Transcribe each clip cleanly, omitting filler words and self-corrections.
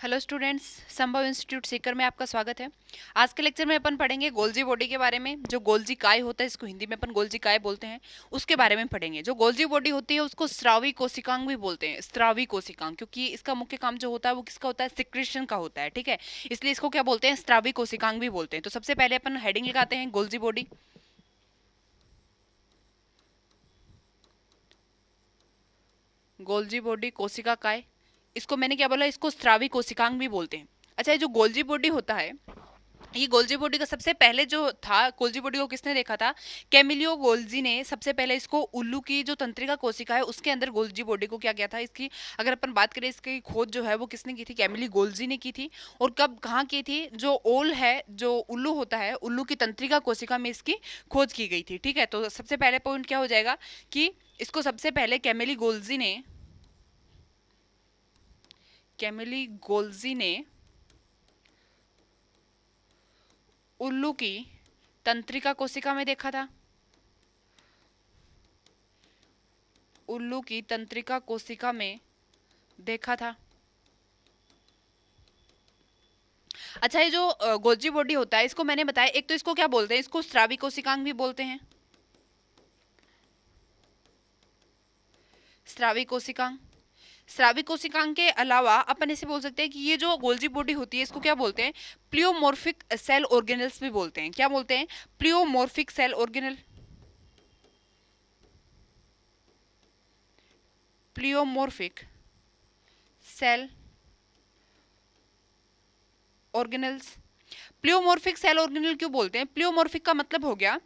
Hello students, संभव institute Sikar में आपका स्वागत है। आज के लेक्चर में अपन पढ़ेंगे गोल्जी बॉडी के बारे में। जो गोल्जी काय होता है, इसको हिंदी में अपन गोल्जी काय बोलते हैं, उसके बारे में पढ़ेंगे। जो गोल्जी बॉडी होती है उसको स्रावी कोशिकांग भी बोलते हैं, स्रावी कोशिकांग, क्योंकि इसका मुख्य काम जो होता है वो किसका होता है, सिक्रेशन का होता है। ठीक है, इसलिए इसको क्या बोलते हैं, स्रावी कोशिकांग भी बोलते हैं। तो सबसे पहले अपन हेडिंग लगाते हैं गोल्जी बॉडी। गोल्जी बॉडी कोशिका काय, इसको मैंने क्या बोला, इसको स्रावी कोशिकांग भी बोलते हैं। अच्छा, ये जो गोल्जी बॉडी होता है, ये गोल्जी बॉडी का सबसे पहले जो था, गोल्जी बॉडी को किसने देखा था, कैमिलियो गोल्जी ने सबसे पहले इसको उल्लू की जो तंत्रिका कोशिका है उसके अंदर गोल्जी बॉडी को क्या किया था। इसकी अगर अपन बात करें, इसकी खोज जो है वो किसने की थी, कैमिली गोल्जी ने की थी। और कब कहाँ की थी, जो ओल है, जो उल्लू होता है, उल्लू की तंत्रिका कोशिका में इसकी खोज की गई थी। ठीक है, तो सबसे पहले पॉइंट क्या हो जाएगा कि इसको सबसे पहले कैमिली गोल्जी ने उल्लू की तंत्रिका कोशिका में देखा था। उल्लू की तंत्रिका कोशिका में देखा था। अच्छा, ये जो गोल्जी बॉडी होता है, इसको मैंने बताया, एक तो इसको क्या बोलते हैं, इसको स्रावी कोशिकांग भी बोलते हैं, स्रावी कोशिकांग। स्रावी कोशिकांग के अलावा अपन ऐसे बोल सकते हैं कि ये जो गोल्जी बॉडी होती है इसको क्या बोलते हैं, प्लियोमॉर्फिक सेल ऑर्गेनल्स भी बोलते हैं। क्या बोलते हैं, pleomorphic cell organelle, pleomorphic cell organelles. Pleomorphic cell organelle क्यों बोलते हैं, प्लियोमॉर्फिक का मतलब हो गया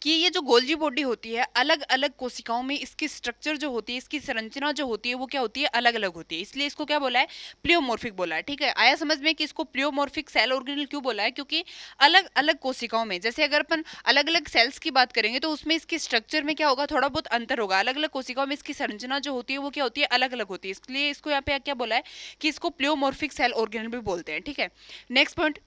कि ये जो गोल्जी बॉडी होती है, अलग अलग कोशिकाओं में इसकी स्ट्रक्चर जो होती है, इसकी संरचना जो होती है वो क्या होती है, अलग अलग होती है, इसलिए इसको क्या बोला है, प्लियोमॉर्फिक बोला है। ठीक है, आया समझ में कि इसको प्लियोमॉर्फिक सेल ऑर्गेनल क्यों बोला है, क्योंकि अलग अलग कोशिकाओं में, जैसे अगर अपन अलग अलग सेल्स की बात करेंगे तो उसमें इसकी स्ट्रक्चर में क्या होगा, थोड़ा बहुत अंतर होगा। अलग अलग कोशिकाओं में इसकी संरचना जो होती है वो क्या होती है, अलग अलग होती है, इसलिए इसको यहाँ पे क्या बोला है कि इसको प्लियोमॉर्फिक सेल ऑर्गेनल भी बोलते हैं। ठीक है, नेक्स्ट पॉइंट,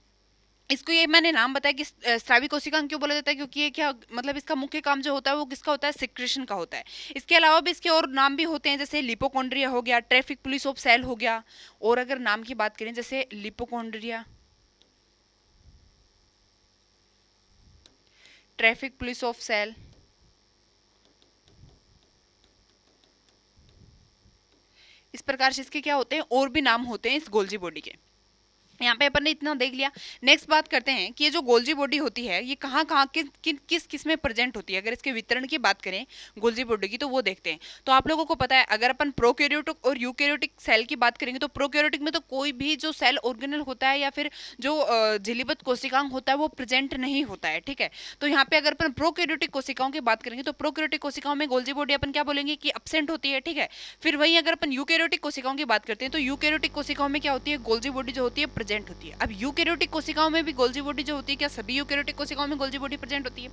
इसको ये मैंने नाम बताया कि स्रावी कोशिकांग क्यों बोला जाता है, क्योंकि ये क्या मतलब इसका मुख्य काम जो होता है वो किसका होता है, सिक्रेशन का होता है। इसके अलावा भी इसके और नाम भी होते हैं, जैसे लिपोकॉन्ड्रिया हो गया, ट्रैफिक पुलिस ऑफ सेल हो गया। और अगर नाम की बात करें, जैसे लिपोकॉन्ड्रिया, ट्रैफिक पुलिस ऑफ सेल, इस प्रकार से इसके क्या होते हैं, और भी नाम होते हैं इस गोल्जी बॉडी के। यहाँ पे अपन ने इतना देख लिया। नेक्स्ट बात करते हैं कि ये जो गोल्जी बॉडी होती है ये कहाँ कहाँ किस किस में प्रेजेंट होती है। अगर इसके वितरण की बात करें गोल्जी बॉडी की, तो वो देखते हैं। तो आप लोगों को पता है, अगर अपन प्रोकैरियोटिक और यूकैरियोटिक सेल की बात करेंगे तो प्रोकैरियोटिक में तो कोई भी जो सेल ऑर्गेनल होता है या फिर जो झिल्लीबद्ध कोशिकांग होता है वो प्रेजेंट नहीं होता है। ठीक है, तो यहाँ पे अगर अपन प्रोकैरियोटिक कोशिकाओं की बात करेंगे तो प्रोकैरियोटिक कोशिकाओं में गोल्जी बॉडी अपन क्या बोलेंगे कि एब्सेंट होती है। ठीक है, फिर वहीं अगर अपन यूकैरियोटिक कोशिकाओं की बात करते हैं तो यूकैरियोटिक कोशिकाओं में क्या होती है, गोल्जी बॉडी जो होती है प्रेजेंट होती है। अब यूकैरियोटिक कोशिकाओं में भी गोल्जी बॉडी जो होती है, क्या सभी यूकैरियोटिक कोशिकाओं में गोल्जी बॉडी प्रेजेंट होती है?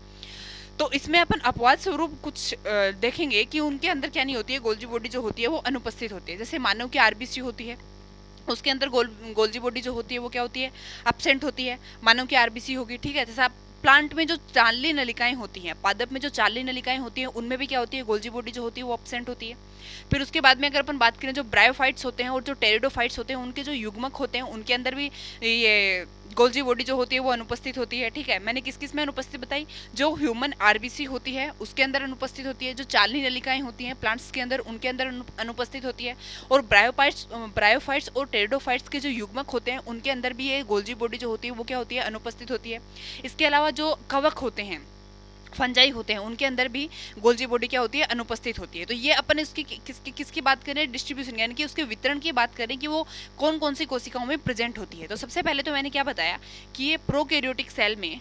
तो इसमें अपन अपवाद स्वरूप कुछ देखेंगे कि उनके अंदर क्या नहीं होती है, गोल्जी बॉडी जो होती है वो अनुपस्थित होती है। जैसे मानव की आरबीसी होती है, उसके अंदर गोल्जी बॉडी जो होती है वो क्या होती है, एब्सेंट होती है। मानव की आरबीसी होगी। ठीक है, जैसे आप प्लांट में जो चालनी नलिकाएं होती हैं, पादप में जो चालनी नलिकाएं होती हैं, उनमें भी क्या होती है, गोल्जी बॉडी जो होती है वो एब्सेंट होती है। फिर उसके बाद में अगर अपन बात करें, जो ब्रायोफाइट्स होते हैं और जो टेरिडोफाइट्स होते हैं, उनके जो युग्मक होते हैं उनके अंदर भी ये गोल्जी बॉडी जो होती है वो अनुपस्थित होती है। ठीक है, मैंने किस किस में अनुपस्थित बताई, जो ह्यूमन आरबीसी होती है उसके अंदर अनुपस्थित होती है, जो चालनी नलिकाएं होती हैं प्लांट्स के अंदर उनके अंदर अनुपस्थित होती है, और ब्रायोफाइट्स और टेरिडोफाइट्स के जो युग्मक होते हैं उनके अंदर भी ये गोल्जी बॉडी जो होती है वो क्या होती है, अनुपस्थित होती है। इसके अलावा जो कवक होते हैं, फंजाई होते हैं, उनके अंदर भी गोल्जी बॉडी क्या होती है, अनुपस्थित होती है। तो ये अपन इसकी किसकी बात करें, डिस्ट्रीब्यूशन यानी कि उसके वितरण की बात करें कि वो कौन कौन सी कोशिकाओं में प्रेजेंट होती है। तो सबसे पहले तो मैंने क्या बताया कि ये प्रोकैरियोटिक सेल में,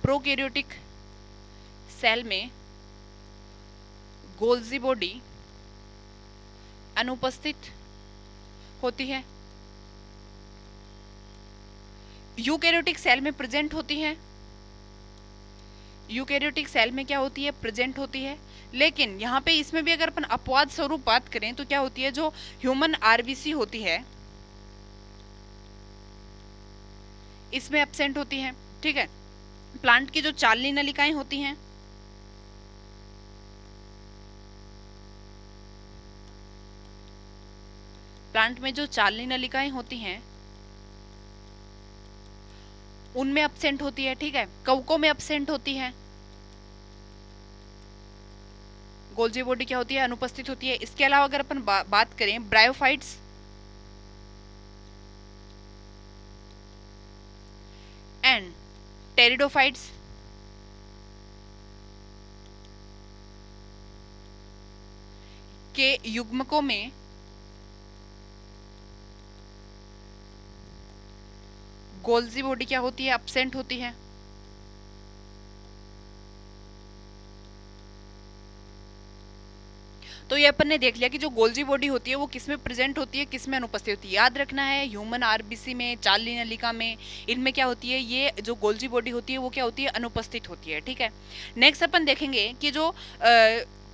प्रोकैरियोटिक सेल में गोल्जी बॉडी अनुपस्थित होती है, यूकैरियोटिक सेल में प्रेजेंट होती है, यूकैरियोटिक सेल में क्या होती है, प्रेजेंट होती है। लेकिन यहाँ पे इसमें भी अगर अपन अपवाद स्वरूप बात करें तो क्या होती है, जो ह्यूमन आरबीसी होती है इसमें एब्सेंट होती है। ठीक है, प्लांट की जो चालनी नलिकाएं होती हैं, प्लांट में जो चालनी नलिकाएं होती हैं उनमें एब्सेंट होती है, ठीक है, कवकों में एब्सेंट होती है, गोल्जी बॉडी क्या होती है, अनुपस्थित होती है। इसके अलावा अगर अपन बात करें ब्रायोफाइट्स एंड टेरिडोफाइट्स, के युग्मकों में गोल्जी बॉडी क्या होती है, एब्सेंट होती है। तो ये अपन ने देख लिया कि जो गोल्जी बॉडी होती है वो किसमें प्रेजेंट होती है, किसमें अनुपस्थित होती है। याद रखना है ह्यूमन आरबीसी में, चालनी नलिका में, इनमें क्या होती है, ये जो गोल्जी बॉडी होती है वो क्या होती है, अनुपस्थित होती है, ठीक है। नेक्स्ट अपन देखेंगे कि जो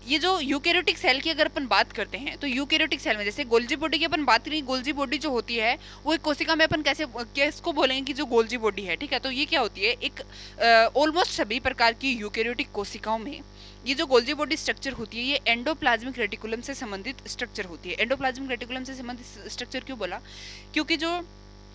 ये जो यूकेरियोटिक सेल की अगर अपन बात करते हैं तो यूकेरियोटिक सेल में जैसे गोल्जी बॉडी की अपन बात करें, गोल्जी बॉडी जो होती है वो एक कोशिका में अपन कैसे किसको बोलेंगे कि जो गोल्जी बॉडी है, ठीक है। तो ये क्या होती है, एक ऑलमोस्ट सभी प्रकार की यूकेरियोटिक कोशिकाओं में ये जो गोल्जी बॉडी स्ट्रक्चर होती है ये एंडोप्लाज्मिक रेटिकुलम से संबंधित स्ट्रक्चर होती है। एंडोप्लाज्मिक रेटिकुलम से संबंधित स्ट्रक्चर क्यों बोला, क्योंकि जो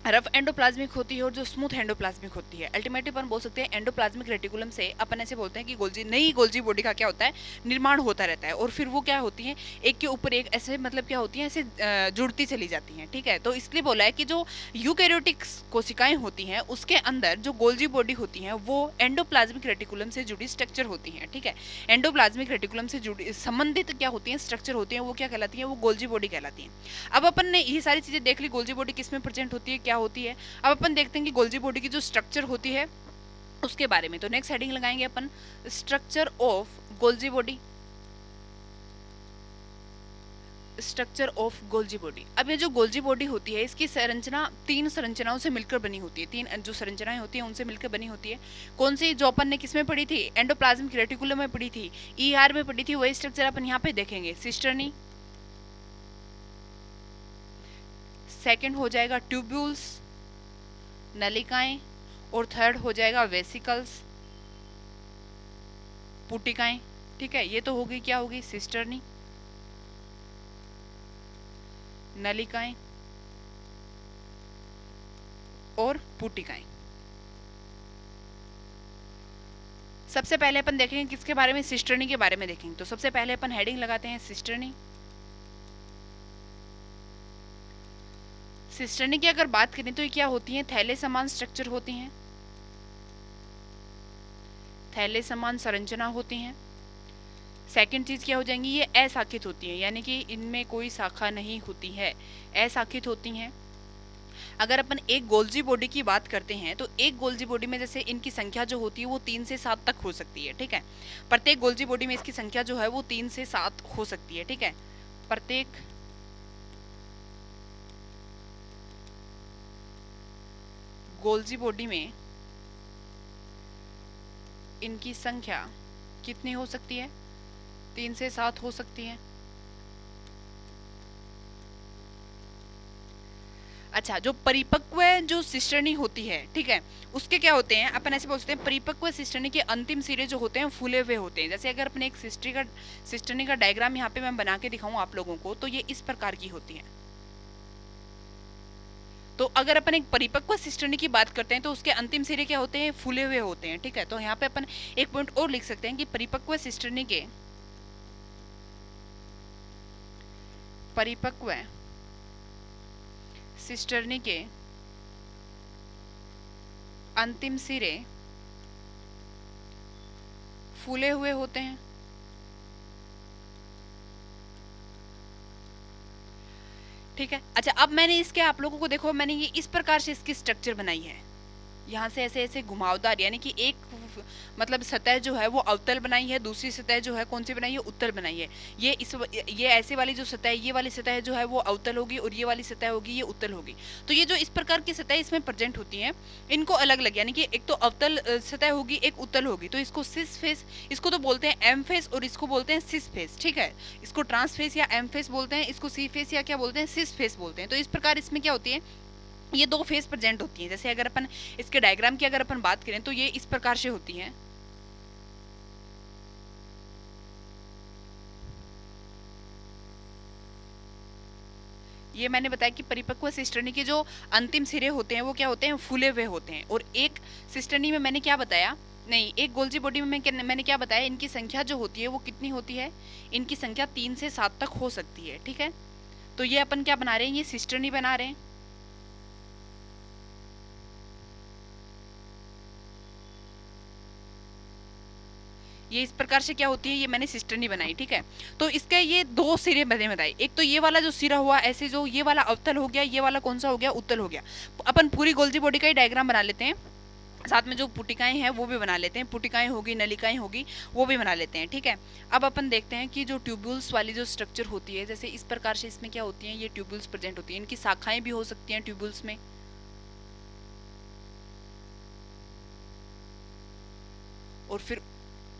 रफ एंडोप्लाज्मिक होती है और जो स्मूथ एंडोप्लाज्मिक होती है, अल्टीमेटली अपन बोल सकते हैं एंडोप्लाज्मिक रेटिकुलम से अपन ऐसे बोलते हैं कि गोल्जी नई गोल्जी बॉडी का क्या होता है, निर्माण होता रहता है और फिर वो क्या होती है, एक के ऊपर एक ऐसे मतलब क्या होती है, ऐसे जुड़ती चली जाती हैं, ठीक है। तो इसलिए बोला है कि जो यूकैरियोटिक कोशिकाएं होती हैं उसके अंदर जो गोल्जी बॉडी होती है वो एंडोप्लाज्मिक रेटिकुलम से जुड़ी स्ट्रक्चर होती है, ठीक है। एंडोप्लाज्मिक रेटिकुलम से जुड़ी संबंधित क्या होती है, स्ट्रक्चर होती है, वो क्या कहलाती है, वो गोल्जी बॉडी कहलाती है। अब अपन ने ये सारी चीजें देख ली, गोल्जी बॉडी किसमें प्रेजेंट होती है, क्या होती है। अब अपन देखते हैं कि गोल्जी बॉडी की जो स्ट्रक्चर होती है उसके बारे में। तो नेक्स्ट हेडिंग लगाएंगे अपन structure of Golgi body, structure of Golgi body. अब ये जो गोल्जी बॉडी होती है इसकी संरचना 3 संरचनाओं से मिलकर बनी होती है, 3 जो संरचनाएं होती हैं उनसे मिलकर बनी होती है। कौन सी, जो अपन ने किसमें पढ़ी थी, एंडोप्लाज्मिक रेटिकुलम में पढ़ी थी, ईआर में पढ़ी थी, वही स्ट्रक्चर अपन यहाँ पे देखेंगे। सिस्टर्नी, सेकंड हो जाएगा ट्यूब्यूल्स नलिकाएं, और थर्ड हो जाएगा वेसिकल्स पुटिकाएं, ठीक है। ये तो होगी क्या होगी, सिस्टर्नी, नलिकाएं और पुटिकाएं। सबसे पहले अपन देखेंगे किसके बारे में, सिस्टर्नी के बारे में देखेंगे। तो सबसे पहले अपन हेडिंग लगाते हैं सिस्टर्नी। सिस्टर्नी की अगर बात करें तो ये क्या होती है, थैले समान स्ट्रक्चर होती हैं, थैले समान संरचना होती हैं। सेकंड चीज क्या हो जाएंगी, ये अशाखित होती है, यानी कि इनमें कोई शाखा नहीं होती है, अशाखित होती हैं। अगर अपन एक गोल्जी बॉडी की बात करते हैं तो एक गोल्जी बॉडी में जैसे इनकी संख्या जो होती है वो 3 से 7 तक हो सकती है, ठीक है। प्रत्येक गोल्जी बॉडी में इसकी संख्या जो है वो 3 से 7 हो सकती है, ठीक है। प्रत्येक गोल्जी बॉडी में इनकी संख्या कितनी हो सकती है, 3 से 7 हो सकती है। अच्छा, जो परिपक्व जो सिस्टर्नी होती है, ठीक है, उसके क्या होते हैं, अपन ऐसे बोल सकते हैं परिपक्व सिस्टर्नी के अंतिम सिरे जो होते हैं फूले हुए होते हैं। जैसे अगर अपने एक सिस्टर्नी का डायग्राम यहाँ पे मैं बना के दिखाऊं आप लोगों को, तो ये इस प्रकार की होती है। तो अगर अपन एक परिपक्व सिस्टर्नी की बात करते हैं तो उसके अंतिम सिरे क्या होते हैं, फूले हुए होते हैं, ठीक है। तो यहाँ पे अपन एक पॉइंट और लिख सकते हैं कि परिपक्व सिस्टर्नी के अंतिम सिरे फूले हुए होते हैं, ठीक है। अच्छा, अब मैंने इसके आप लोगों को देखो, मैंने ये इस प्रकार से इसकी स्ट्रक्चर बनाई है, यहाँ से ऐसे ऐसे घुमावदार, यानी कि एक मतलब सतह जो है वो अवतल बनाई है, दूसरी सतह जो है कौन सी बनाई है, उत्तल बनाई है। ये ऐसे वाली जो सतह है, ये वाली सतह जो है वो अवतल होगी और ये वाली सतह होगी ये उत्तल होगी। तो ये जो इस प्रकार की सतह इसमें प्रेजेंट होती है इनको अलग अलग, यानी कि एक तो अवतल सतह होगी, एक उत्तल होगी। तो इसको सिस फेस, इसको तो बोलते हैं एम फेस और इसको बोलते हैं सिस फेस, ठीक है। इसको ट्रांस फेस या एम फेस बोलते हैं, इसको सी फेस या क्या बोलते हैं, सिस फेस बोलते हैं। तो इस प्रकार इसमें क्या होती है, ये 2 फेस प्रेजेंट होती हैं। जैसे अगर अपन इसके डायग्राम की अगर अपन बात करें तो ये इस प्रकार से होती हैं। ये मैंने बताया कि परिपक्व सिस्टर्नी के जो अंतिम सिरे होते हैं वो क्या होते हैं, फूले हुए होते हैं। और एक सिस्टर्नी में मैंने क्या बताया, नहीं, एक गोल्जी बॉडी में मैंने क्या बताया, इनकी संख्या जो होती है वो कितनी होती है, इनकी संख्या 3 से 7 तक हो सकती है। ठीक है, तो ये अपन क्या बना रहे हैं, ये सिस्टर्नी बना रहे हैं। ये इस प्रकार से क्या होती है, ये मैंने सिस्टर्नी बनाई। ठीक है, तो इसके ये दो सिरे मैंने बताए, एक तो ये वाला जो सिरा हुआ ऐसे, जो ये वाला अवतल हो गया, ये वाला कौन सा हो गया, उत्तल हो गया। अपन पूरी गोल्जी बॉडी का ही डायग्राम बना लेते हैं, साथ में जो पुटिकाएं हैं वो भी बना लेते हैं, पुटिकाएं होगी, नलिकाएं होगी, वो भी बना लेते हैं। ठीक है, अब अपन देखते हैं कि जो ट्यूब्यूल्स वाली जो स्ट्रक्चर होती है, जैसे इस प्रकार से इसमें क्या होती है, ये ट्यूब्यूल्स प्रेजेंट होती है, इनकी शाखाएं भी हो सकती हैं ट्यूब्यूल्स में। और फिर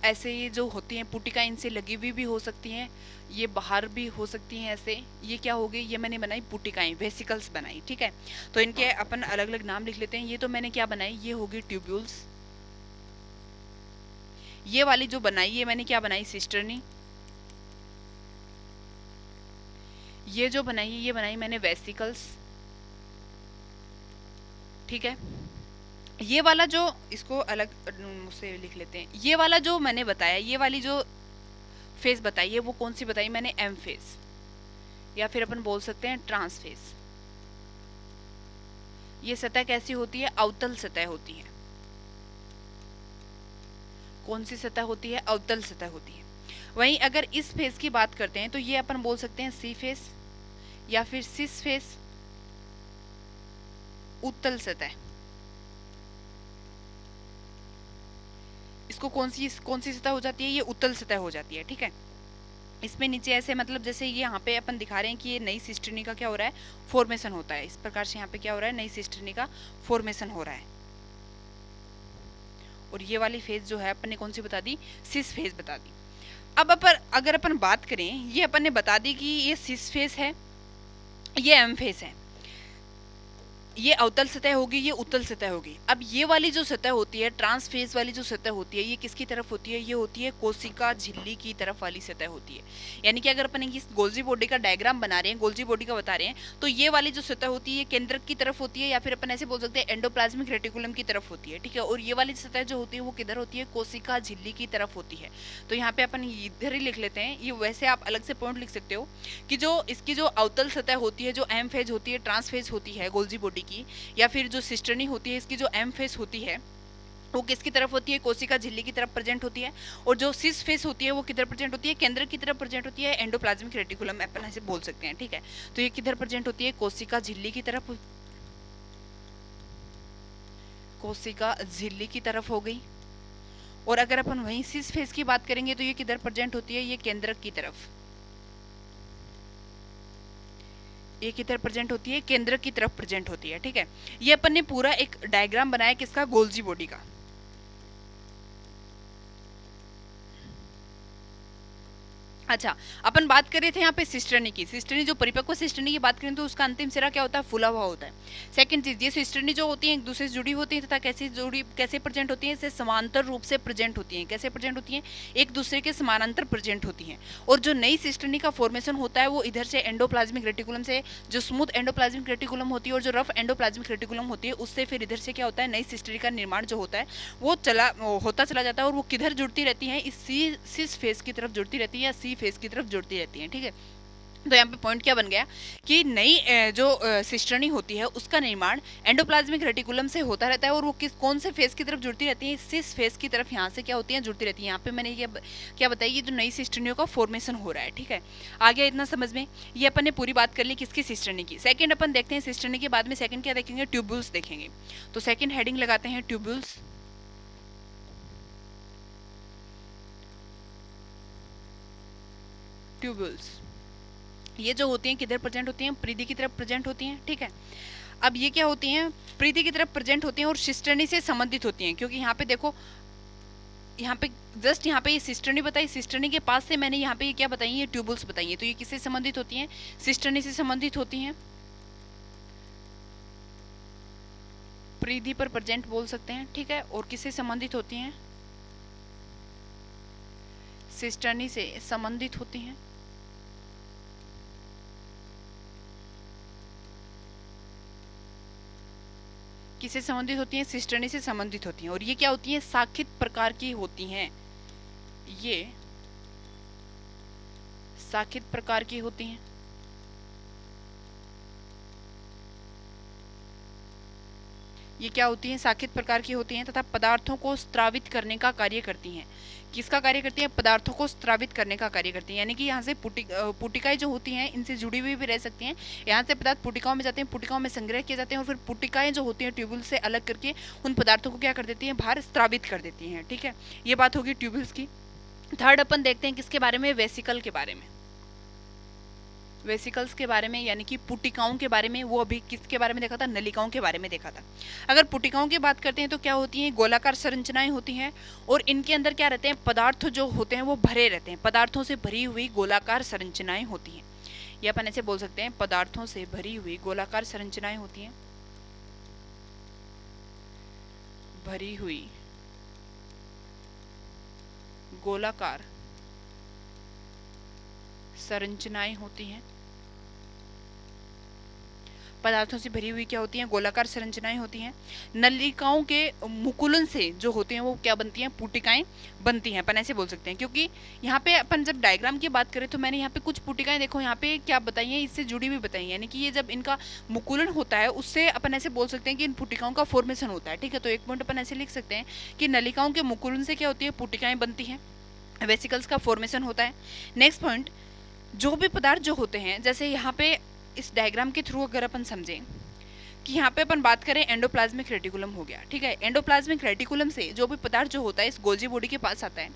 ऐसे ये जो होती हैं पुटिका, इनसे लगी हुई भी हो सकती हैं, ये बाहर भी हो सकती हैं ऐसे। ये क्या हो गई, ये मैंने बनाई पुटिकाएं, वेसिकल्स बनाई। ठीक है, तो इनके अपन अलग अलग नाम लिख लेते हैं। ये तो मैंने क्या बनाई, ये होगी ट्यूब्यूल्स। ये वाली जो बनाई, ये मैंने क्या बनाई, सिस्टर्नी। ये जो बनाई, ये बनाई मैंने वेसिकल्स। ठीक है, ये वाला जो, इसको अलग मुझसे लिख लेते हैं, ये वाला जो मैंने बताया, ये वाली जो फेज बताई है वो कौन सी बताई मैंने, एम फेज, या फिर अपन बोल सकते हैं ट्रांस फेज। ये सतह कैसी होती है, अवतल सतह होती है। कौन सी सतह होती है, अवतल सतह होती है। वहीं अगर इस फेज की बात करते हैं तो ये अपन बोल सकते हैं सी फेज, या फिर सिस फेज, उत्तल सतह। इसको कौन सी सतह हो जाती है, ये उत्तल सतह हो जाती है। ठीक है, इसमें नीचे ऐसे, मतलब जैसे ये यहाँ पे अपन दिखा रहे हैं कि ये नई सिस्टर्नी का क्या हो रहा है, फॉर्मेशन होता है। इस प्रकार से यहाँ पे क्या हो रहा है, नई सिस्टर्नी का फॉर्मेशन हो रहा है। और ये वाली फेज जो है अपन ने कौन सी बता दी, सिस फेज बता दी। अब अगर अपन बात करें, ये अपन ने बता दी कि ये सिस फेज है, ये एम फेज है, ये अवतल सतह होगी, ये उत्तल सतह होगी। अब ये वाली जो सतह होती है, ट्रांस फेज वाली जो सतह होती है, ये किसकी तरफ होती है, ये होती है कोशिका झिल्ली की तरफ वाली सतह होती है। यानी कि अगर अपन इस गोल्जी बॉडी का डायग्राम बना रहे हैं, गोल्जी बॉडी का बता रहे हैं, तो ये वाली जो सतह होती है ये केंद्रक की तरफ होती है, या फिर अपन ऐसे बोल सकते हैं एंडोप्लाज्मिक रेटिकुलम की तरफ होती है। ठीक है, और ये वाली सतह जो होती है वो किधर होती है, कोशिका झिल्ली की तरफ होती है। तो यहाँ पे अपन इधर ही लिख लेते हैं, ये वैसे आप अलग से पॉइंट लिख सकते हो कि जो इसकी जो अवतल सतह होती है, जो एम फेज होती है, ट्रांस फेज होती है गोल्जी बॉडी की, या फिर जो सिस्टर्नी होती है, इसकी जो एम फेस होती है वो किसकी तरफ होती है, कोशिका झिल्ली की तरफ प्रेजेंट होती है। और जो सिस फेस होती है वो किधर प्रेजेंट होती है, केंद्र की तरफ प्रेजेंट होती है, एंडोप्लाज्मिक रेटिकुलम अपन ऐसे बोल सकते हैं। ठीक है, तो ये किधर प्रेजेंट होती है, कोशिका झिल्ली की तरफ, कोशिका झिल्ली की तरफ हो गई। और अगर अपन वहीं सिस फेस की बात करेंगे तो ये किधर प्रेजेंट होती है, ये केंद्रक की तरफ, ये किधर प्रेजेंट होती है, केंद्र की तरफ प्रेजेंट होती है। ठीक है, ये अपन ने पूरा एक डायग्राम बनाया किसका, गोल्जी बॉडी का। अच्छा, अपन बात कर रहे थे यहाँ पे सिस्टर्नी की। सिस्टर्नी जो परिपक्व सिस्टर्नी की बात करें तो उसका अंतिम सिरा क्या होता है, फूला हुआ होता है। सेकंड चीज, ये सिस्टर्नी जो होती है एक दूसरे से जुड़ी होती है, तथा कैसे प्रेजेंट होती है, इसे समांतर रूप से प्रेजेंट होती है। कैसे प्रेजेंट होती है, एक दूसरे के समानांतर प्रेजेंट होती है। और जो नई सिस्टर्नी का फॉर्मेशन होता है वो इधर से एंडोप्लाज्मिक रेटिकुलम से, जो स्मूथ एंडोप्लाज्मिक रेटिकुलम होती है और जो रफ एंडोप्लाज्मिक रेटिकुलम होती है, उससे फिर इधर से क्या होता है, नई सिस्टर्नी का निर्माण जो होता है वो होता चला जाता है। और वो किधर जुड़ती रहती है, इस सिस फेज की तरफ जुड़ती रहती है, या सी फेज की तरफ जुड़ती रहती हैं। ठीक है, तो यहाँ पे पॉइंट क्या बन गया कि नई जो सिस्टर्नी होती है उसका निर्माण एंडोप्लाज्मिक रेटिकुलम से होता रहता है। और वो कौन से फेज की तरफ जुड़ती रहती है, सिस फेज की तरफ यहाँ से क्या होती है, जुड़ती रहती है। यहाँ पे मैंने ये क्या बताया, ये जो नई सिस्टर्नियों का फॉर्मेशन हो रहा है। ठीक है, आ गया इतना समझ में। ये अपन ने पूरी बात कर ली किसकी, सिस्टर्नी की। सेकंड अपन देखते हैं सिस्टर्नी के बाद में सेकंड क्या देखेंगे, ट्यूब्यूल्स देखेंगे। तो सेकंड हेडिंग लगाते हैं ट्यूब्यूल्स। ट्यूब्यूल्स ये जो होती हैं किधर प्रेजेंट होती हैं, परिधि की तरफ प्रेजेंट होती हैं। ठीक है, अब ये क्या होती हैं, परिधि की तरफ प्रेजेंट होती हैं और सिस्टर्नी से संबंधित होती हैं। क्योंकि यहाँ पे देखो, यहाँ पे जस्ट यहाँ पे ये सिस्टर्नी बताई, सिस्टर्नी के पास से मैंने यहाँ पे ये क्या बताई है, ट्यूब्यूल्स बताई है। तो ये किससे संबंधित होती हैं, सिस्टर्नी से संबंधित होती हैं, परिधि पर प्रेजेंट बोल सकते हैं। ठीक है, और किससे संबंधित होती हैं, सिस्टर्नी से संबंधित होती हैं। किससे संबंधित होती हैं? सिस्टर्नी से संबंधित होती हैं। और ये क्या होती हैं? शाखित प्रकार की होती हैं। ये शाखित प्रकार की होती हैं। ये क्या होती हैं? शाखित प्रकार की होती हैं तथा पदार्थों को स्त्रावित करने का कार्य करती हैं। किसका कार्य करती हैं? पदार्थों को स्त्रावित करने का कार्य करती हैं। यानी कि यहाँ से पुटिकाएं जो होती हैं इनसे जुड़ी हुई भी रह सकती हैं। यहाँ से पदार्थ पुटिकाओं में जाते हैं, पुटिकाओं में संग्रह किए जाते हैं और फिर पुटिकाएं जो होती हैं ट्यूब्यूल से अलग करके उन पदार्थों को क्या कर देती हैं? बाहर स्त्रावित कर देती हैं। ठीक है, ये बात होगी ट्यूब्यूल्स की। थर्ड अपन देखते हैं किसके बारे में? वेसिकल के बारे में। वेसिकल्स के बारे में यानी कि पुटिकाओं के बारे में। वो अभी किसके बारे में देखा था? नलिकाओं के बारे में देखा था। अगर पुटिकाओं की बात करते हैं तो क्या होती हैं? गोलाकार संरचनाएं होती हैं और इनके अंदर क्या रहते हैं? पदार्थ जो होते हैं वो भरे रहते हैं। पदार्थों से भरी हुई गोलाकार संरचनाएं होती हैं। या अपन ऐसे बोल सकते हैं, पदार्थों से भरी हुई गोलाकार संरचनाएं होती हैं। भरी हुई गोलाकार संरचनाएं होती हैं। पदार्थों से भरी हुई क्या होती हैं? गोलाकार संरचनाएं होती हैं। नलिकाओं के मुकुलन से जो होते हैं वो क्या बनती हैं? पुटिकाएं बनती हैं। अपन ऐसे बोल सकते हैं, क्योंकि यहाँ पे अपन जब डायग्राम की बात करें तो मैंने यहाँ पे कुछ पुटिकाएं देखो यहाँ पे क्या बताई हैं, इससे जुड़ी हुई बताई हैं। यानी कि ये जब इनका मुकुलन होता है उससे अपन ऐसे बोल सकते हैं कि इन पुटिकाओं का फॉर्मेशन होता है। ठीक है, तो एक पॉइंट अपन ऐसे लिख सकते हैं कि नलिकाओं के मुकुलन से क्या होती है? पुटिकाएं बनती हैं, वेसिकल्स का फॉर्मेशन होता है। नेक्स्ट पॉइंट, जो भी पदार्थ जो होते हैं, जैसे यहाँ पे इस डायग्राम के थ्रू अगर अपन समझें कि यहाँ पे अपन बात करें एंडोप्लाज्मिक रेटिकुलम हो गया। ठीक है, एंडोप्लाज्मिक रेटिकुलम से जो भी पदार्थ जो होता है इस गोल्जी बॉडी के पास आता है।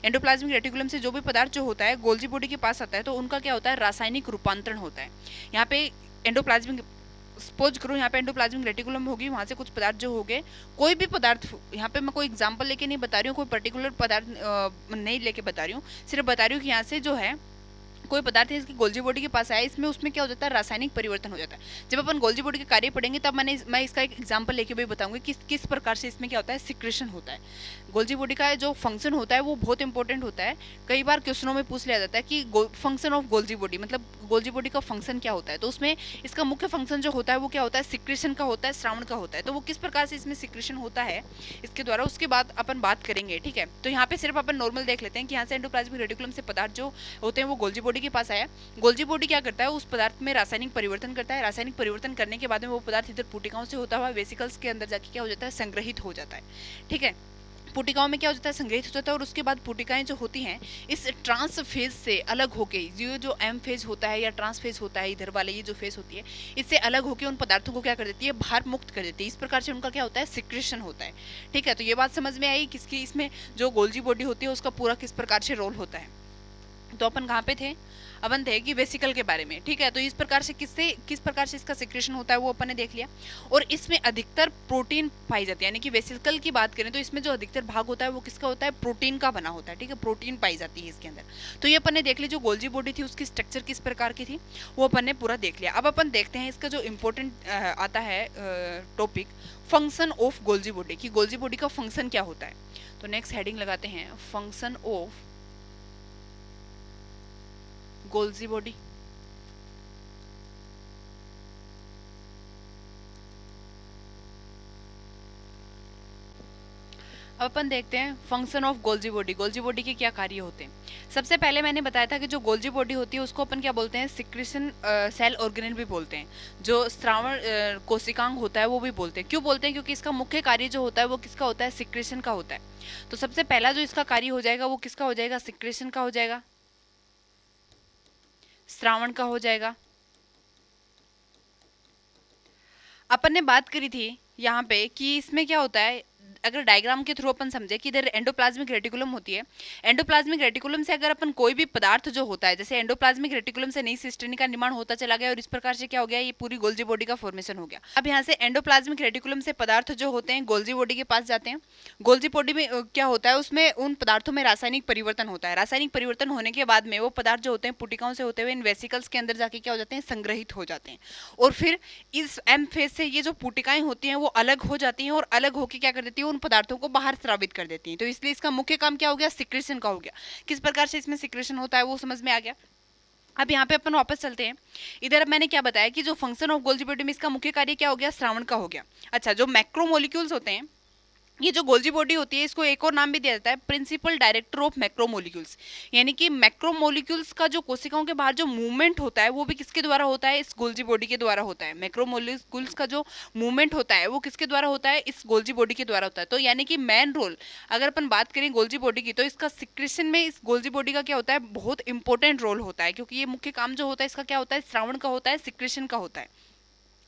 एंडोप्लाज्मिक रेटिकुलम से जो भी पदार्थ जो होता है गोल्जी बॉडी के पास आता है तो उनका क्या होता है? रासायनिक रूपांतरण होता है। यहाँ पे एंडोप्लाज्मिक, सपोज करो यहाँ पे एंडोप्लाज्मिक रेटिकुलम होगी, वहाँ से कुछ पदार्थ जो हो गए, कोई भी पदार्थ, यहाँ पे मैं कोई एग्जांपल लेके नहीं बता रही हूँ, कोई पर्टिकुलर पदार्थ नहीं लेके बता रही हूँ, सिर्फ बता रही हूँ कि यहाँ से जो है कोई पदार्थ है इसकी गोल्जी बॉडी के पास आया, इसमें उसमें क्या हो जाता है? रासायनिक परिवर्तन हो जाता है। जब अपन गोल्जी बॉडी के कार्य पढ़ेंगे तब मैं इसका एक एग्जांपल लेके भी बताऊंगी किस प्रकार से इसमें क्या होता है? सिक्रेशन होता है। गोल्जी बॉडी का जो फंक्शन होता है वो बहुत इंपॉर्टेंट होता है। कई बार क्वेश्चनों में पूछ लिया जाता है कि फंक्शन ऑफ गोल्जी बॉडी, मतलब गोल्जी बॉडी का फंक्शन क्या होता है, तो उसमें इसका मुख्य फंक्शन जो होता है वो क्या होता है? सिक्रेशन का होता है, श्रावण का होता है। तो वो किस प्रकार से इसमें सिक्रेशन होता है इसके द्वारा, उसके बाद अपन बात करेंगे। ठीक है, तो यहाँ पे सिर्फ अपन नॉर्मल देख लेते हैं कि यहाँ से एंडोप्लाज्मिक रेटिकुलम से पदार्थ जो होते हैं वो गोल्जी बॉडी के पास आया। गोल्जी बॉडी क्या करता है? उस पदार्थ में रासायनिक परिवर्तन करता है। रासायनिक परिवर्तन करने के बाद में वो पदार्थ इधर पुटिकाओं से होता हुआ वेसिकल्स के अंदर जाके क्या हो जाता है? संग्रहित हो जाता है। ठीक है, पुटिकाओं में क्या हो जाता है? संग्रहित हो जाता है। और उसके बाद पुटिकाएं जो होती हैं इस ट्रांस फेज से अलग होके, जो एम फेज होता है या ट्रांस फेज होता है, इधर वाले ये जो फेज होती है, इससे अलग होके उन पदार्थों को क्या कर देती है? बाहर मुक्त कर देती है। इस प्रकार से उनका क्या होता है? सिक्रेशन होता है। ठीक है, तो ये बात समझ में आई किसकी, इसमें जो गोल्जी बॉडी होती है उसका पूरा किस प्रकार से रोल होता है। तो अपन कहाँ पे थे? अपन थे कि वेसिकल के बारे में। ठीक है, तो इस प्रकार से किस प्रकार से इसका सिक्रेशन होता है वो अपन ने देख लिया। और इसमें अधिकतर प्रोटीन पाई जाती है। यानी कि वेसिकल की बात करें तो इसमें जो अधिकतर भाग होता है वो किसका होता है? प्रोटीन का बना होता है। ठीक है, प्रोटीन पाई जाती है इसके अंदर। तो ये अपन ने देख लिया जो गोल्जी बॉडी थी उसकी स्ट्रक्चर किस प्रकार की थी वो अपन ने पूरा देख लिया। अब अपन देखते हैं इसका जो इम्पोर्टेंट आता है topic, function of Golgi body, की गोल्जी बॉडी का फंक्शन क्या होता है। तो नेक्स्ट हेडिंग लगाते हैं, फंक्शन ऑफ गोल्जी बॉडी। अब अपन देखते हैं function of Golgi body. Golgi body के क्या कार्य होते हैं। सबसे पहले मैंने बताया था कि जो गोल्जी बॉडी होती है उसको अपन क्या बोलते हैं? सिक्रेशन सेल ऑर्गेनेल भी बोलते हैं, जो श्रावण कोशिकांग होता है वो भी बोलते हैं। क्यों बोलते हैं? क्योंकि इसका मुख्य कार्य जो होता है वो किसका होता है? सिक्रेशन का होता है। तो सबसे पहला जो इसका कार्य हो जाएगा वो किसका हो जाएगा? सिक्रेशन का हो जाएगा, श्रावण का हो जाएगा। अपन ने बात करी थी यहाँ पे कि इसमें क्या होता है, अगर डायग्राम के थ्रू अपन समझे कि इधर एंडोप्लाज्मिक रेटिकुलम होती है। एंडोप्लाज्मिक रेटिकुलम से अगर अपन कोई भी पदार्थ जो होता है, जैसे एंडोप्लाज्मिक रेटिकुलम से नई सिस्टर्नी का निर्माण होता चला गया और इस प्रकार से क्या हो गया? ये पूरी गोल्जी बॉडी का फॉर्मेशन हो गया। अब यहाँ से एंडोप्लाज्मिक रेटिकुलम से पदार्थ जो होते हैं गोल्जी बॉडी के पास जाते हैं। गोल्जी बॉडी में क्या होता है? उसमें उन पदार्थों में रासायनिक परिवर्तन होता है। रासायनिक परिवर्तन होने के बाद में वो पदार्थ जो होते हैं पुटिकाओं से होते हुए इन वेसिकल्स के अंदर जाके क्या हो जाते हैं? संग्रहित हो जाते हैं। और फिर इस एम फेज से ये जो पुटिकाएं होती हैं वो अलग हो जाती हैं और अलग होकर क्या कर देती है? उन पदार्थों को बाहर स्रावित कर देती हैं। तो इसलिए इसका मुख्य काम क्या हो गया? सिक्रेशन का हो गया। किस प्रकार से इसमें सिक्रेशन होता है वो समझ में आ गया। अब यहाँ पे अपन वापस चलते हैं इधर। अब मैंने क्या बताया कि जो फंक्शन ऑफ गोल्जी बॉडी में इसका मुख्य कार्य क्या हो गया, श्रावण का हो गया। अच्छा, जो मैक्रोमोलिक्यूल्स होते हैं, ये जो गोल्जी बॉडी होती है इसको एक और नाम भी दिया जाता है प्रिंसिपल डायरेक्टर ऑफ मैक्रोमोलिक्यूल्स। यानी कि मैक्रोमोलिक्यूल्स का जो कोशिकाओं के बाहर जो मूवमेंट होता है वो भी किसके द्वारा होता है, इस गोल्जी बॉडी के द्वारा होता है। मैक्रोमोलिक्यूल्स का जो मूवमेंट होता है वो किसके द्वारा होता है, इस गोल्जी बॉडी के द्वारा होता है। तो यानी कि मेन रोल अगर अपन बात करें गोल्जी बॉडी की, तो इसका सिक्रेशन में इस गोल्जी बॉडी का क्या होता है, बहुत इंपॉर्टेंट रोल होता है, क्योंकि ये मुख्य काम जो होता है इसका क्या होता है, श्रावण का होता है, सिक्रेशन का होता है।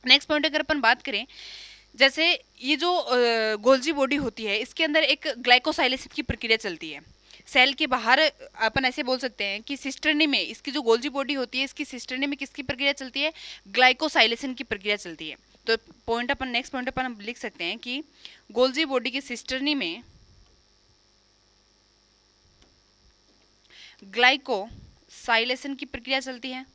नेक्स्ट पॉइंट अगर अपन बात करें, जैसे ये जो गोल्जी बॉडी होती है इसके अंदर एक ग्लाइकोसाइलेशन की प्रक्रिया चलती है सेल के बाहर। अपन ऐसे बोल सकते हैं कि सिस्टरनी में इसकी जो गोल्जी बॉडी होती है इसकी सिस्टरनी में किसकी प्रक्रिया चलती है, ग्लाइकोसाइलेशन की प्रक्रिया चलती है। तो पॉइंट अपन नेक्स्ट पॉइंट अपन हम लिख सकते हैं कि गोल्जी बॉडी की सिस्टरनी में ग्लाइकोसाइलेशन की प्रक्रिया चलती है।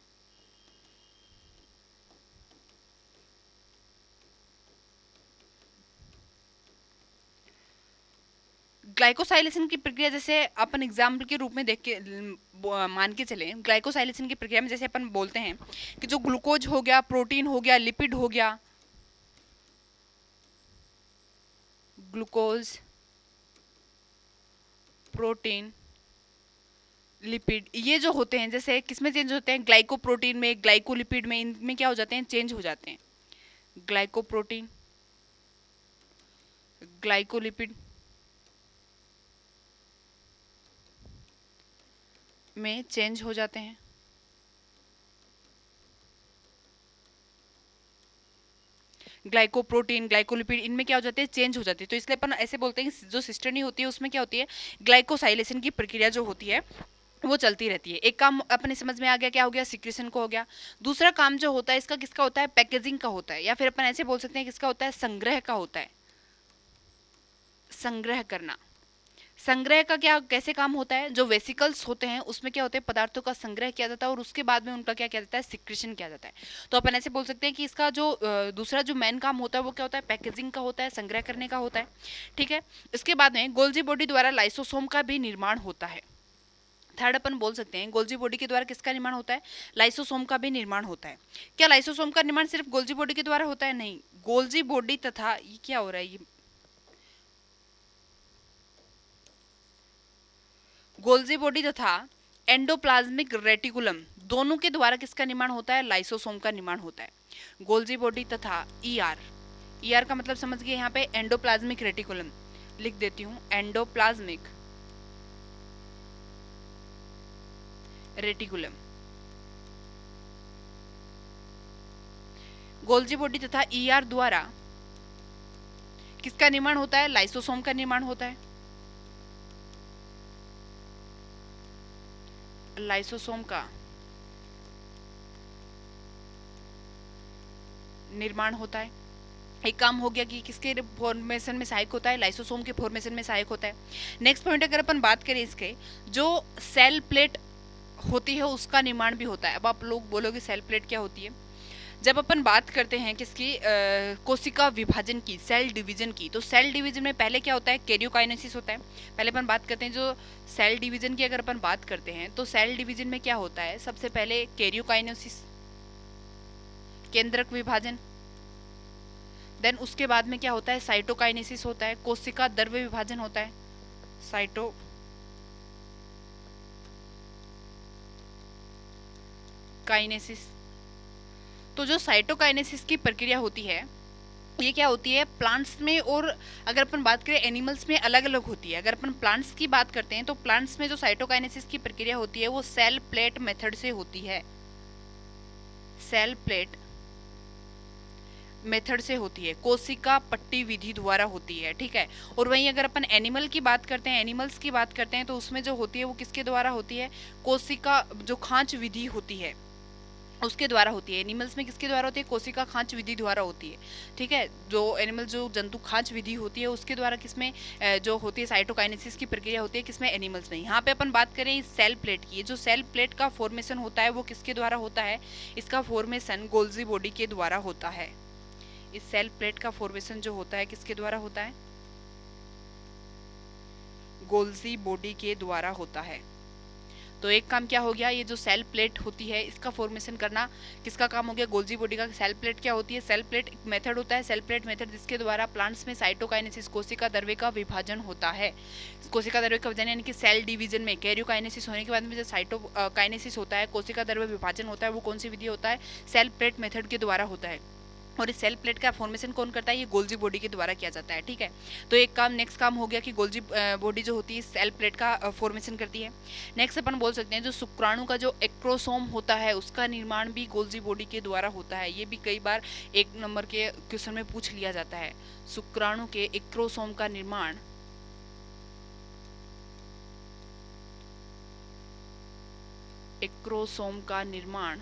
ग्लाइकोसाइलेशन की प्रक्रिया जैसे अपन एग्जाम्पल के रूप में देख के मान के चले, ग्लाइकोसाइलेशन की प्रक्रिया में जैसे अपन बोलते हैं कि जो ग्लूकोज हो गया, प्रोटीन हो गया, लिपिड हो गया, ग्लूकोज, प्रोटीन, लिपिड, ये जो होते हैं जैसे किसमें चेंज होते हैं, ग्लाइकोप्रोटीन में, ग्लाइकोलिपिड में, इनमें क्या हो जाते हैं, चेंज हो जाते हैं। ग्लाइकोप्रोटीन, ग्लाइकोलिपिड में चेंज हो जाते हैं। ग्लाइकोप्रोटीन, ग्लाइकोलिपिड, इनमें क्या हो जाते हैं, चेंज हो जाती है। तो इसलिए अपन ऐसे बोलते हैं कि जो सिस्टरनी होती है उसमें क्या होती है, ग्लाइकोसाइलेशन की प्रक्रिया जो होती है वो चलती रहती है। एक काम अपने समझ में आ गया, क्या हो गया, सिक्रेशन को हो गया। दूसरा काम जो होता है इसका किसका होता है, पैकेजिंग का होता है, या फिर अपन ऐसे बोल सकते हैं किसका होता है, संग्रह का होता है। संग्रह करना, संग्रह का क्या कैसे काम होता है, जो वेसिकल्स होते हैं उसमें क्या होते हैं, पदार्थों का संग्रह किया जाता है और उसके बाद में उनका क्या किया जाता है, सिक्रेशन किया जाता है। तो अपन ऐसे बोल सकते हैं कि इसका जो दूसरा जो मेन काम होता है वो क्या होता है, पैकेजिंग का होता है, संग्रह करने का होता है। ठीक है, इसके बाद में गोल्जी बॉडी द्वारा लाइसोसोम का भी निर्माण होता है। थर्ड अपन बोल सकते हैं गोल्जी बॉडी के द्वारा किसका निर्माण होता है, लाइसोसोम का भी निर्माण होता है। क्या लाइसोसोम का निर्माण सिर्फ गोल्जी बॉडी के द्वारा होता है, नहीं, गोल्जी बॉडी तथा ये क्या हो रहा है, ये गोल्जी बॉडी तथा एंडोप्लाज्मिक रेटिकुलम दोनों के द्वारा किसका निर्माण होता है, लाइसोसोम का निर्माण होता है। गोल्जी बॉडी तथा ईआर, ईआर का मतलब समझ गए यहाँ पे, एंडोप्लाज्मिक रेटिकुलम लिख देती हूँ, एंडोप्लाज्मिक रेटिकुलम, गोल्जी बॉडी तथा ईआर द्वारा किसका निर्माण होता है, लाइसोसोम का निर्माण होता है। लाइसोसोम का निर्माण होता है। एक काम हो गया कि किसके फॉर्मेशन में सहायक होता है, लाइसोसोम के फॉर्मेशन में सहायक होता है। नेक्स्ट पॉइंट अगर अपन बात करें इसके, जो सेल प्लेट होती है उसका निर्माण भी होता है। अब आप लोग बोलोगे सेल प्लेट क्या होती है, जब अपन बात करते हैं किसकी, कोशिका विभाजन की, सेल डिवीजन की, तो सेल डिवीजन में पहले क्या होता है, कैरियोकाइनेसिस होता है। पहले अपन बात करते हैं जो सेल डिवीजन की, अगर अपन बात करते हैं तो सेल डिवीजन में क्या होता है, सबसे पहले कैरियोकाइनेसिस, केंद्रक विभाजन, देन उसके बाद में क्या होता है, साइटोकाइनेसिस होता है, कोशिका द्रव्य विभाजन होता है, साइटोकाइनेसिस। तो जो साइटोकाइनेसिस की प्रक्रिया होती है ये क्या होती है, प्लांट्स में, और अगर अपन बात करें एनिमल्स में अलग अलग होती है। अगर अपन प्लांट्स की बात करते हैं तो प्लांट्स में जो साइटोकाइनेसिस की प्रक्रिया होती है वो सेल प्लेट मेथड से होती है, सेल प्लेट मेथड से होती है, कोशिका पट्टी विधि द्वारा होती है। ठीक है, और वहीं अगर अपन एनिमल की बात करते हैं, एनिमल्स की बात करते हैं तो उसमें जो होती है वो किसके द्वारा होती है, कोशिका जो खांच विधि होती है उसके द्वारा होती है। एनिमल्स में किसके द्वारा होती है, कोशिका खांच विधि द्वारा होती है। ठीक है, जो एनिमल जो जंतु खांच विधि होती है उसके द्वारा किसमें जो होती है, साइटोकाइनेसिस की प्रक्रिया होती है किसमें, एनिमल्स में। यहाँ पे अपन बात करें इस सेल प्लेट की, जो सेल प्लेट का फॉर्मेशन होता है वो किसके द्वारा होता है, इसका फॉर्मेशन गोल्जी बॉडी के द्वारा होता है। इस सेल प्लेट का फॉर्मेशन जो होता है किसके द्वारा होता है, गोल्जी बॉडी के द्वारा होता है। तो एक काम क्या हो गया, ये जो सेल प्लेट होती है इसका फॉर्मेशन करना किसका काम हो गया, गोल्जी बॉडी का। सेल प्लेट क्या होती है, सेल प्लेट एक मेथड होता है, सेल प्लेट मेथड जिसके द्वारा प्लांट्स में साइटोकाइनेसिस कोशिका द्रव्य का विभाजन होता है। कोशिका द्रव्य का विभाजन यानी कि सेल डिवीजन में कैरियोकाइनेसिस होने के बाद में जो साइटोकाइनेसिस होता है, कोशिका द्रव्य विभाजन होता है, वो कौन सी विधि होता है, सेल प्लेट मेथड के द्वारा होता है। और इस सेल प्लेट का फॉर्मेशन कौन करता है, ये गोल्जी बॉडी के द्वारा किया जाता है। ठीक है, तो एक काम नेक्स्ट काम हो गया कि गोल्जी बॉडी जो होती है सेल प्लेट का फॉर्मेशन करती है। नेक्स्ट अपन बोल सकते हैं जो शुक्राणु का जो एक्रोसोम होता है उसका निर्माण भी गोल्जी बॉडी के द्वारा होता है। ये भी कई बार 1 नंबर के क्वेश्चन में पूछ लिया जाता है। शुक्राणु के एक्रोसोम का निर्माण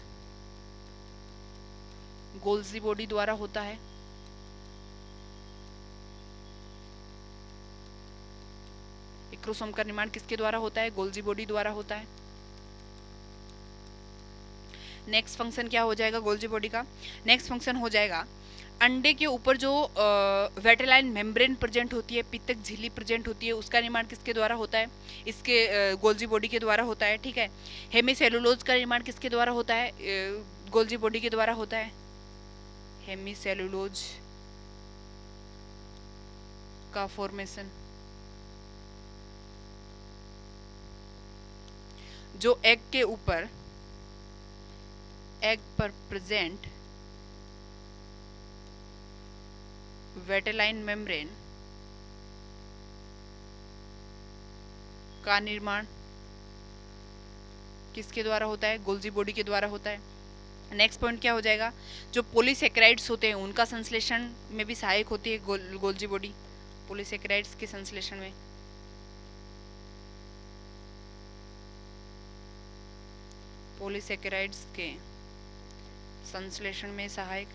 गोल्जी बॉडी द्वारा होता है। एक्रोसोम का निर्माण किसके द्वारा होता है, गोल्जी बॉडी द्वारा होता है। नेक्स्ट फंक्शन क्या हो जाएगा गोल्जी बॉडी का, नेक्स्ट फंक्शन हो जाएगा अंडे के ऊपर जो वेटेलाइन मेम्ब्रेन प्रेजेंट होती है, पित्तक झिल्ली प्रेजेंट होती है, उसका निर्माण किसके द्वारा होता है, इसके गोल्जी बॉडी के द्वारा होता है। ठीक है, हेमीसेलुलोज का निर्माण किसके द्वारा होता है, गोल्जी बॉडी के द्वारा होता है। हेमीसेलुलोज का फॉर्मेशन जो एग के ऊपर, एग पर प्रेजेंट वेटेलाइन मेम्ब्रेन का निर्माण किसके द्वारा होता है, गोल्जी बॉडी के द्वारा होता है। नेक्स्ट पॉइंट क्या हो जाएगा, जो पॉलीसेकेराइड्स होते हैं उनका संश्लेषण में भी सहायक होती है गोल्जी बॉडी। पॉलीसेकेराइड्स के संश्लेषण में, पॉलीसेकेराइड्स के संश्लेषण में सहायक,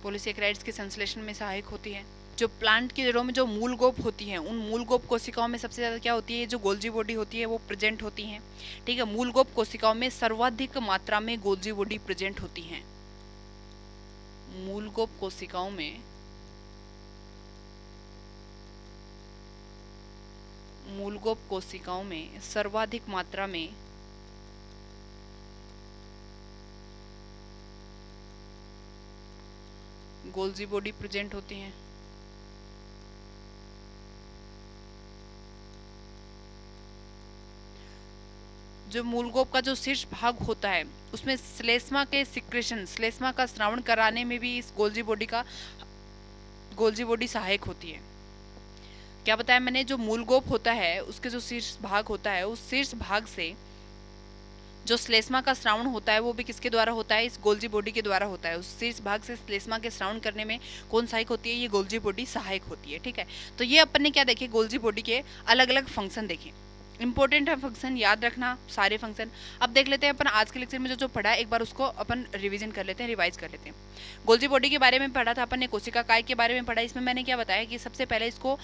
पॉलीसेकेराइड्स के संश्लेषण में सहायक होती है। जो प्लांट की जड़ों में जो मूल गोप होती है उन मूल गोप कोशिकाओं में सबसे ज्यादा क्या होती है, जो गोल्जी बॉडी होती है वो प्रेजेंट होती हैं। ठीक है, मूल गोप कोशिकाओं में सर्वाधिक मात्रा में गोल्जी बॉडी प्रेजेंट होती हैं। मूल गोप कोशिकाओं में सर्वाधिक मात्रा में गोल्जी बॉडी प्रेजेंट होती हैं। जो मूलगोप का जो शीर्ष भाग होता है उसमें श्लेष्मा के सिक्रेशन, श्लेष्मा का स्रावण कराने में भी इस गोल्जी बॉडी सहायक होती है। क्या बताया मैंने, जो मूलगोप होता है उसके जो शीर्ष भाग होता है उस शीर्ष भाग से जो श्लेष्मा का स्रावण होता है वो भी किसके द्वारा होता है, इस गोल्जी बॉडी के द्वारा होता है। उस शीर्ष भाग से श्लेष्मा के स्रावण करने में कौन सहायक होती है, ये गोल्जी बॉडी सहायक होती है। ठीक है, तो ये अपन ने क्या देखे, गोल्जी बॉडी के अलग अलग फंक्शन देखे। इंपॉर्टेंट है फंक्शन, याद रखना सारे फंक्शन। अब देख लेते हैं अपन आज के लेक्चर में जो पढ़ा है एक बार उसको अपन रिवीजन कर लेते हैं, रिवाइज कर लेते हैं। गोल्जी बॉडी के बारे में पढ़ा था अपन ने, कोशिका काय के बारे में पढ़ा। इसमें मैंने क्या बताया कि सबसे पहले इसको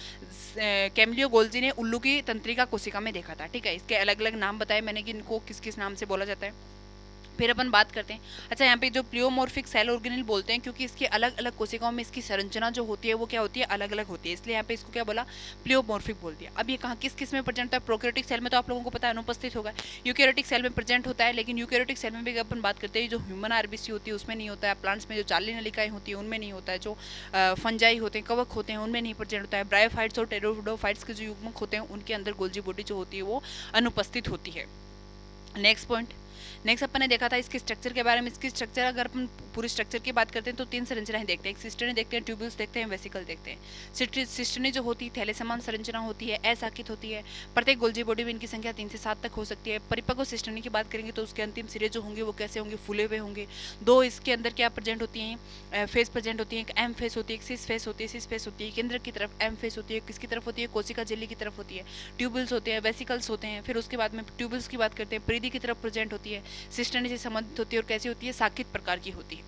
कैमलियो गोल्जी ने उल्लू की तंत्रिका कोशिका में देखा था। ठीक है, इसके अलग अलग नाम बताए मैंने कि इनको किस किस नाम से बोला जाता है। फिर अपन बात करते हैं, अच्छा यहाँ पे जो प्लियोमॉर्फिक सेल ऑर्गेनेल बोलते हैं क्योंकि इसके अलग अलग कोशिकाओं में इसकी संरचना जो होती है वो क्या होती है, अलग अलग होती है, इसलिए यहाँ पे इसको क्या बोला, प्लियोमॉर्फिक बोल दिया। अब ये कहाँ किस किस में प्रेजेंट होता है, प्रोकैरियोटिक सेल में तो आप लोगों को पता है अनुपस्थित होगा, यूकैरियोटिक सेल में प्रेजेंट होता है। लेकिन यूकैरियोटिक सेल में भी अपन बात करते हैं जो ह्यूमन आरबीसी होती है उसमें नहीं होता है, प्लांट्स में जो जाली नलिकाएं होती है उनमें नहीं होता है, जो फंजाई होते हैं, कवक होते हैं उनमें नहीं प्रेजेंट होता है, ब्रायोफाइट्स और टेरोडोफाइट्स के जो युग्मक होते हैं उनके अंदर गोल्जी बॉडी जो होती है वो अनुपस्थित होती है। नेक्स्ट पॉइंट, नेक्स्ट अपन ने देखा था इसके स्ट्रक्चर के बारे में। इसकी स्ट्रक्चर अगर अपन पूरी स्ट्रक्चर की बात करते हैं तो 3 संरचनाएं देखते हैं, एक सिस्टर्नी देखते हैं, ट्यूब्यूल्स देखते हैं, वेसिकल देखते हैं। सिस्टर्नी जो होती है थैले समान संरचना होती है, अशाखित होती है। प्रत्येक गोल्जी बॉडी में इनकी संख्या 3 से 7 तक हो सकती है। परिपक्व सिस्टर्नी की बात करेंगे तो उसके अंतिम सिरे जो होंगे वो कैसे होंगे, फूले हुए होंगे। 2 इसके अंदर क्या प्रेजेंट होती हैं, फेस प्रेजेंट होती है, एक एम फेस होती है, एक सिस फेस होती है। सिस फेस होती है केंद्र की तरफ, एम फेस होती है किसकी तरफ होती है, कोशिका झिल्ली की तरफ होती है। ट्यूब्यूल्स होते हैं, वेसिकल्स होते हैं। फिर उसके बाद में ट्यूब्यूल्स की बात करते हैं, परिधि की तरफ प्रेजेंट होती है, सिस्टर्नी से संबंधित होती है और कैसी होती है, शाखित प्रकार की होती है।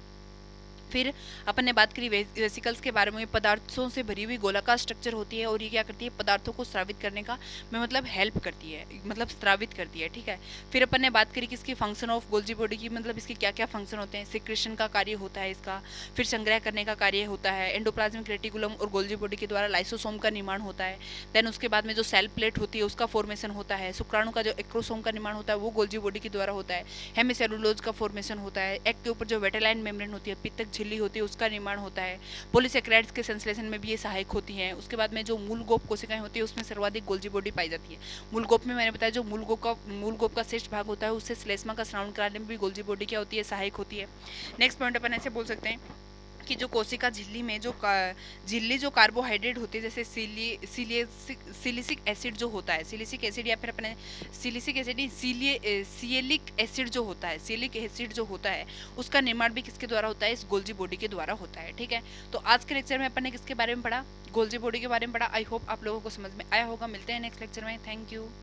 फिर अपन ने बात करी वेसिकल्स के बारे में। पदार्थों से भरी हुई गोलाकार स्ट्रक्चर होती है और ये क्या करती है, पदार्थों को स्रावित करने का में मतलब हेल्प करती है, मतलब स्रावित करती है, ठीक है। फिर अपन ने बात करी कि इसकी फंक्शन ऑफ गोल्जी बॉडी की, मतलब इसके क्या क्या फंक्शन होते हैं। सिक्रेशन का कार्य होता है इसका, फिर संग्रह करने का कार्य होता है, एंडोप्लाज्मिक रेटिकुलम और गोल्जी बॉडी के द्वारा लाइसोसोम का निर्माण होता है। देन उसके बाद में जो सेल प्लेट होती है उसका फॉर्मेशन होता है। शुक्राणु का जो एक्रोसोम का निर्माण होता है वो गोल्जी बॉडी के द्वारा होता है। हेमिसेलुलोज का फॉर्मेशन होता है। एग के ऊपर जो वेटेलाइन मेम्ब्रेन होती है, पित्तक झिल्ली होती है, उसका निर्माण होता है। पॉलीसेकेराइड्स के संश्लेषण में भी ये सहायक होती हैं। उसके बाद में जो मूल गोप कोशिकाएं होती है उसमें सर्वाधिक गोल्जी बॉडी पाई जाती है। मूल गोप में मैंने बताया जो मूल गोप का श्रेष्ठ भाग होता है उससे श्लेष्मा का स्रावण कराने में भी गोल्जी बॉडी क्या होती है, सहायक होती है। नेक्स्ट पॉइंट अपन ऐसे बोल सकते हैं कि जो कोशिका झिल्ली में जो झिल्ली जो कार्बोहाइड्रेट होती है, जैसे सिलिसिक एसिड जो होता है, सिलिसिक एसिड या फिर अपने सिलिसिक एसिड सिलिक एसिड जो होता है, सिलिक एसिड जो होता है उसका निर्माण भी किसके द्वारा होता है, इस गोल्जी बॉडी के द्वारा होता है, ठीक है। तो आज के लेक्चर में अपन ने किसके बारे में पढ़ा, गोल्जी बॉडी के बारे में पढ़ा। आई होप आप लोगों को समझ में आया होगा। मिलते हैं नेक्स्ट लेक्चर में। Thank you.